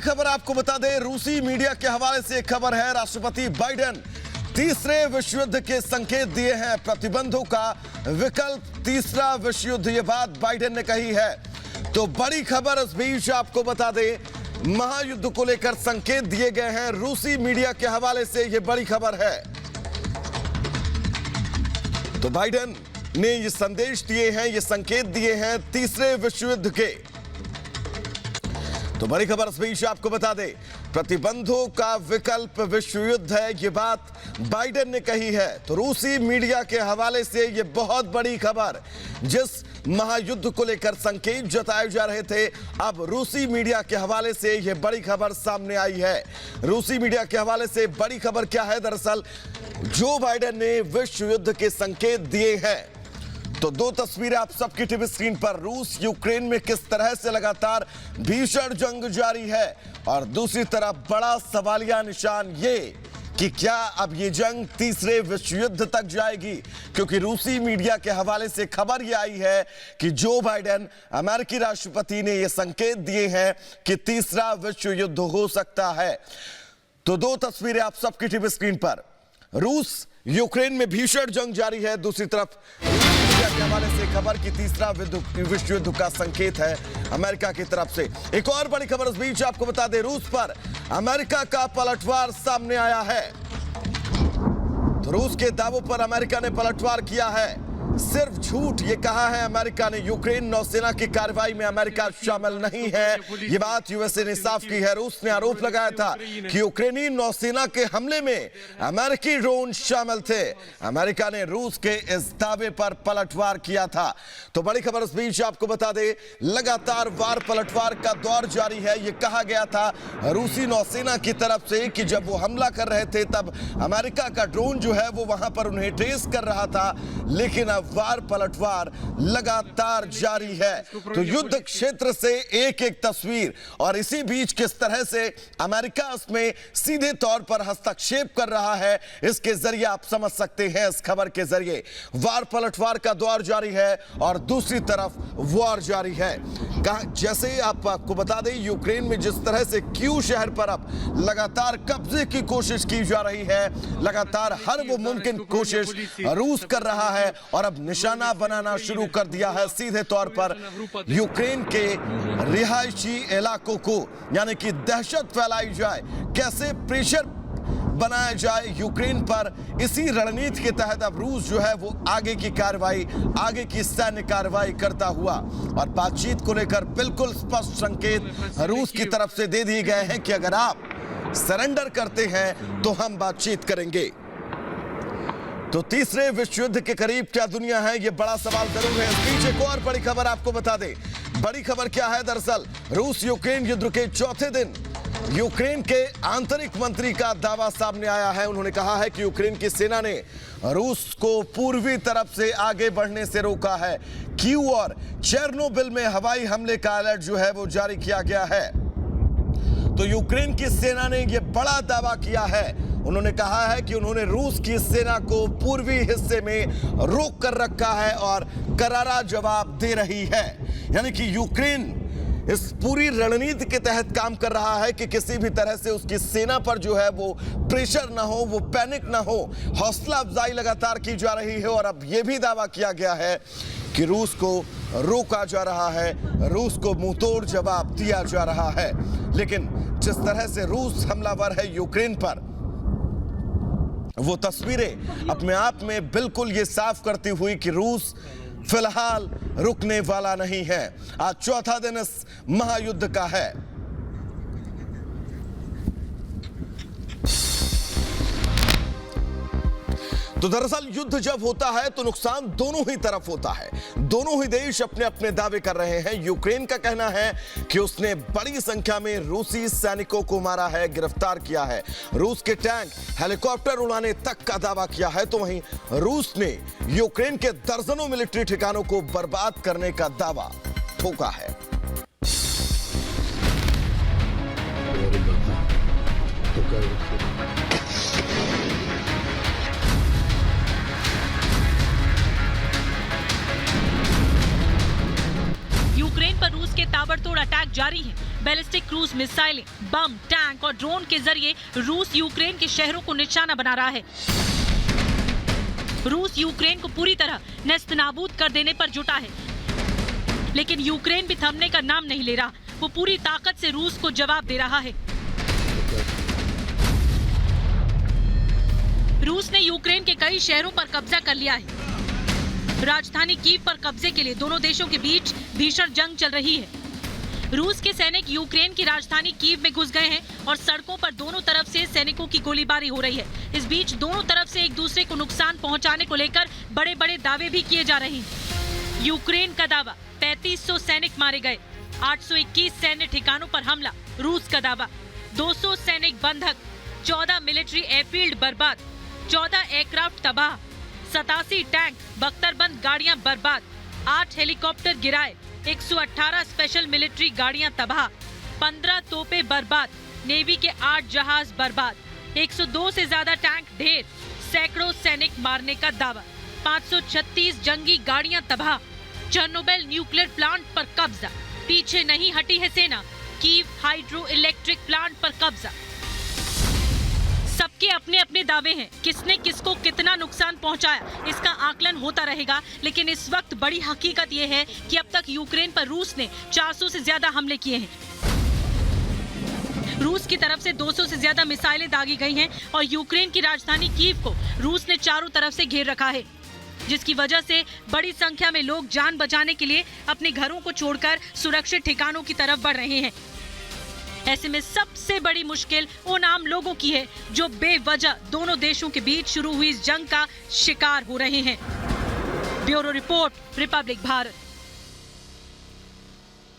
खबर आपको बता दें, रूसी मीडिया के हवाले से एक खबर है। राष्ट्रपति बाइडेन तीसरे विश्व युद्ध के संकेत दिए हैं, प्रतिबंधों का विकल्प तीसरा विश्व युद्ध, ये बात बाइडेन ने कही है। तो बड़ी खबर इस बीच आपको बता दें, महायुद्ध को लेकर संकेत दिए गए हैं रूसी मीडिया के हवाले से, यह बड़ी खबर है। तो बाइडेन ने ये संदेश दिए हैं, ये संकेत दिए हैं तीसरे विश्व युद्ध के। तो बड़ी खबर इस बीच आपको बता दें, प्रतिबंधों का विकल्प विश्व युद्ध है, ये बात बाइडेन ने कही है। तो रूसी मीडिया के हवाले से ये बहुत बड़ी खबर, जिस महायुद्ध को लेकर संकेत जताए जा रहे थे, अब रूसी मीडिया के हवाले से ये बड़ी खबर सामने आई है। रूसी मीडिया के हवाले से बड़ी खबर क्या है? दरअसल जो बाइडेन ने विश्व युद्ध के संकेत दिए हैं। तो दो तस्वीरें आप सबकी टीवी स्क्रीन पर, रूस यूक्रेन में किस तरह से लगातार भीषण जंग जारी है, और दूसरी तरफ बड़ा सवालिया निशान ये कि क्या अब ये जंग तीसरे विश्व युद्ध तक जाएगी, क्योंकि रूसी मीडिया के हवाले से खबर ये आई है कि जो बाइडेन अमेरिकी राष्ट्रपति ने ये संकेत दिए हैं कि तीसरा विश्व युद्ध हो सकता है। तो दो तस्वीरें आप सबकी टीवी स्क्रीन पर, रूस यूक्रेन में भीषण जंग जारी है, दूसरी तरफ मीडिया के हवाले से खबर की तीसरा विश्व युद्ध का संकेत है अमेरिका की तरफ से। एक और बड़ी खबर इस बीच आपको बता दें, रूस पर अमेरिका का पलटवार सामने आया है। तो रूस के दावों पर अमेरिका ने पलटवार किया है, सिर्फ झूठ ये कहा है अमेरिका ने। यूक्रेन नौसेना की कार्रवाई में अमेरिका शामिल नहीं है, ये बात यूएसए ने साफ की है। रूस ने आरोप लगाया था कि यूक्रेनी नौसेना के हमले में अमेरिकी ड्रोन शामिल थे। अमेरिका ने रूस के इस दावे पर पलटवार किया था। तो बड़ी खबर इस बीच आपको बता दें, लगातार वार पलटवार का दौर जारी है। ये कहा गया था रूसी नौसेना की तरफ से कि जब वो हमला कर रहे थे तब अमेरिका का ड्रोन जो है वो वहां पर उन्हें ट्रेस कर रहा था, लेकिन अब वार पलटवार लगातार जारी है। तो युद्ध क्षेत्र से एक एक तस्वीर, और इसी बीच किस तरह से अमेरिका इसमें सीधे तौर पर हस्तक्षेप कर रहा है, इसके जरिए आप समझ सकते हैं। इस खबर के जरिए वार पलटवार का दौर जारी है और दूसरी तरफ वॉर जारी है। जैसे आपको बता दें, यूक्रेन में जिस तरह से क्यू शहर पर अब लगातार कब्जे की कोशिश की जा रही है, लगातार हर वो मुमकिन कोशिश रूस कर रहा है और अब निशाना बनाना शुरू कर दिया है सीधे तौर पर यूक्रेन के रिहायशी इलाकों को, यानी कि दहशत फैलाई जाए, कैसे प्रेशर बनाया जाए यूक्रेन पर। इसी रणनीति के तहत अब रूस जो है वो आगे की कार्रवाई, आगे की सैन्य कार्रवाई करता हुआ, और बातचीत को लेकर बिल्कुल स्पष्ट संकेत रूस की तरफ से दे दिए गए हैं कि अगर आप सरेंडर करते हैं तो हम बातचीत करेंगे। तो तीसरे विश्व युद्ध के करीब क्या दुनिया है, यह बड़ा सवाल जरूर है। इस बीच एक और बड़ी खबर आपको बता दें, बड़ी खबर क्या है? दरअसल रूस यूक्रेन युद्ध के चौथे दिन यूक्रेन के आंतरिक मंत्री का दावा सामने आया है। उन्होंने कहा है कि यूक्रेन की सेना ने रूस को पूर्वी तरफ से आगे बढ़ने से रोका है। कीव और चेर्नोबिल में हवाई हमले का अलर्ट जो है वो जारी किया गया है। तो यूक्रेन की सेना ने यह बड़ा दावा किया है। उन्होंने कहा है कि उन्होंने रूस की सेना को पूर्वी हिस्से में रोक कर रखा है और करारा जवाब दे रही है। यानी कि यूक्रेन इस पूरी रणनीति के तहत काम कर रहा है कि किसी भी तरह से उसकी सेना पर जो है वो प्रेशर ना हो, वो पैनिक ना हो। हौसला अफजाई लगातार की जा रही है और अब यह भी दावा किया गया है कि रूस को रोका जा रहा है, रूस को मुंहतोड़ जवाब दिया जा रहा है। लेकिन जिस तरह से रूस हमलावर है यूक्रेन पर, वो तस्वीरें अपने आप में बिल्कुल ये साफ करती हुई कि रूस फिलहाल रुकने वाला नहीं है। आज चौथा दिन इस महायुद्ध का है। तो दरअसल युद्ध जब होता है तो नुकसान दोनों ही तरफ होता है। दोनों ही देश अपने अपने दावे कर रहे हैं। यूक्रेन का कहना है कि उसने बड़ी संख्या में रूसी सैनिकों को मारा है, गिरफ्तार किया है, रूस के टैंक, हेलीकॉप्टर उड़ाने तक का दावा किया है। तो वहीं रूस ने यूक्रेन के दर्जनों मिलिट्री ठिकानों को बर्बाद करने का दावा ठोका है। यूक्रेन पर रूस के ताबड़तोड़ अटैक जारी है। बैलिस्टिक क्रूज मिसाइलें, बम, टैंक और ड्रोन के जरिए रूस यूक्रेन के शहरों को निशाना बना रहा है। रूस यूक्रेन को पूरी तरह नेस्तनाबूद कर देने पर जुटा है, लेकिन यूक्रेन भी थमने का नाम नहीं ले रहा। वो पूरी ताकत से रूस को जवाब दे रहा है। रूस ने यूक्रेन के कई शहरों पर कब्जा कर लिया है। राजधानी कीव पर कब्जे के लिए दोनों देशों के बीच भीषण जंग चल रही है। रूस के सैनिक यूक्रेन की राजधानी कीव में घुस गए हैं और सड़कों पर दोनों तरफ से सैनिकों की गोलीबारी हो रही है। इस बीच दोनों तरफ से एक दूसरे को नुकसान पहुंचाने को लेकर बड़े बड़े दावे भी किए जा रहे हैं। यूक्रेन का दावा 3500 सैनिक मारे गए, 821 सैन्य ठिकानों पर हमला। रूस का दावा 200 सैनिक बंधक, 14 मिलिट्री एयरफील्ड बर्बाद, 14 एयरक्राफ्ट तबाह, 87 टैंक, बख्तरबंद गाड़ियां बर्बाद, 8 हेलीकॉप्टर गिराए, 118 स्पेशल मिलिट्री गाड़ियां तबाह, 15 तोपें बर्बाद, नेवी के 8 जहाज बर्बाद, 102 से ज्यादा टैंक ढेर, सैकड़ों सैनिक मारने का दावा, 536 जंगी गाड़ियां तबाह, चेर्नोबिल न्यूक्लियर प्लांट पर कब्जा, पीछे नहीं हटी है सेना, कीव हाइड्रो इलेक्ट्रिक प्लांट पर कब्जा। सबके अपने अपने दावे हैं, किसने किसको कितना नुकसान पहुंचाया इसका आकलन होता रहेगा, लेकिन इस वक्त बड़ी हकीकत यह है कि अब तक यूक्रेन पर रूस ने 400 से ज्यादा हमले किए हैं। रूस की तरफ से 200 से ज्यादा मिसाइलें दागी गई हैं और यूक्रेन की राजधानी कीव को रूस ने चारों तरफ से घेर रखा है, जिसकी वजह से बड़ी संख्या में लोग जान बचाने के लिए अपने घरों को छोड़कर सुरक्षित ठिकानों की तरफ बढ़ रहे हैं। ऐसे में सबसे बड़ी मुश्किल उन आम लोगों की है जो बेवजह दोनों देशों के बीच शुरू हुई इस जंग का शिकार हो रहे हैं। Bureau report, Republic Bharat.